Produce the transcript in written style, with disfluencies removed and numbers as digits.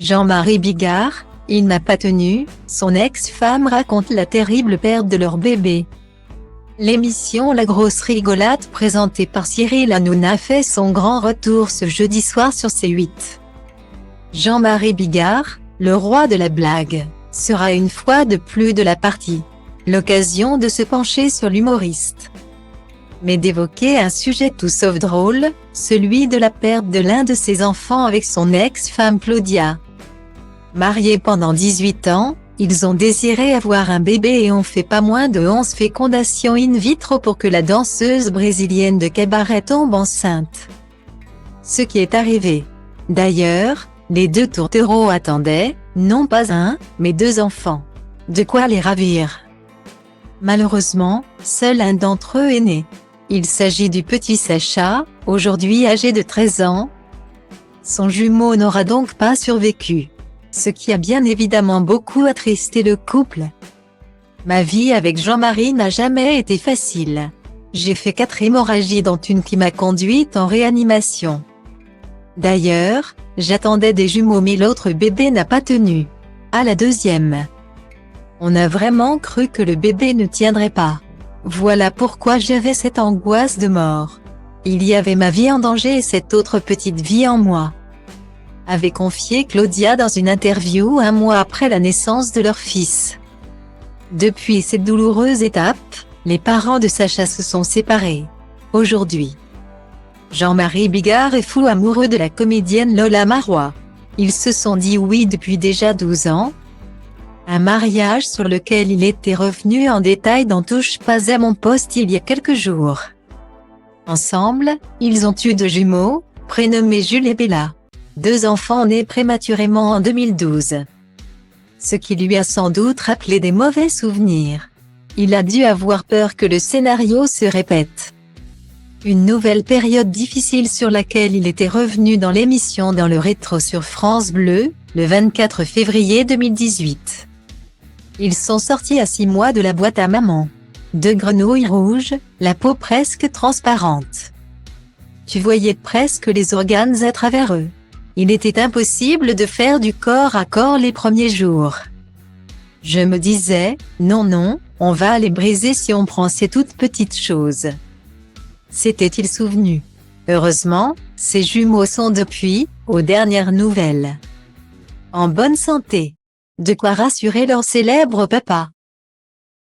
Jean-Marie Bigard, il n'a pas tenu, son ex-femme raconte la terrible perte de leur bébé. L'émission La Grosse Rigolade présentée par Cyril Hanouna fait son grand retour ce jeudi soir sur C8. Jean-Marie Bigard, le roi de la blague, sera une fois de plus de la partie. L'occasion de se pencher sur l'humoriste. Mais d'évoquer un sujet tout sauf drôle, celui de la perte de l'un de ses enfants avec son ex-femme Claudia. Mariés pendant 18 ans, ils ont désiré avoir un bébé et ont fait pas moins de 11 fécondations in vitro pour que la danseuse brésilienne de cabaret tombe enceinte. Ce qui est arrivé. D'ailleurs, les deux tourtereaux attendaient, non pas un, mais 2 enfants. De quoi les ravir. Malheureusement, seul un d'entre eux est né. Il s'agit du petit Sacha, aujourd'hui âgé de 13 ans. Son jumeau n'aura donc pas survécu. Ce qui a bien évidemment beaucoup attristé le couple. Ma vie avec Jean-Marie n'a jamais été facile. J'ai fait 4 hémorragies dont une qui m'a conduite en réanimation. D'ailleurs, j'attendais des jumeaux mais l'autre bébé n'a pas tenu. À la 2e. On a vraiment cru que le bébé ne tiendrait pas. Voilà pourquoi j'avais cette angoisse de mort. Il y avait ma vie en danger et cette autre petite vie en moi. Avait confié Claudia dans une interview 1 mois après la naissance de leur fils. Depuis cette douloureuse étape, les parents de Sacha se sont séparés. Aujourd'hui, Jean-Marie Bigard est fou amoureux de la comédienne Lola Marois. Ils se sont dit oui depuis déjà 12 ans. Un mariage sur lequel il était revenu en détail dans Touche pas à mon poste il y a quelques jours. Ensemble, ils ont eu 2 jumeaux, prénommés Jules et Bella. 2 enfants nés prématurément en 2012. Ce qui lui a sans doute rappelé des mauvais souvenirs. Il a dû avoir peur que le scénario se répète. Une nouvelle période difficile sur laquelle il était revenu dans l'émission Dans le rétro sur France Bleu, le 24 février 2018. Ils sont sortis à 6 mois de la boîte à maman. 2 grenouilles rouges, la peau presque transparente. Tu voyais presque les organes à travers eux. Il était impossible de faire du corps à corps les premiers jours. Je me disais, non, on va les briser si on prend ces toutes petites choses. S'était-il souvenu? Heureusement, ces jumeaux sont depuis, aux dernières nouvelles, en bonne santé. De quoi rassurer leur célèbre papa.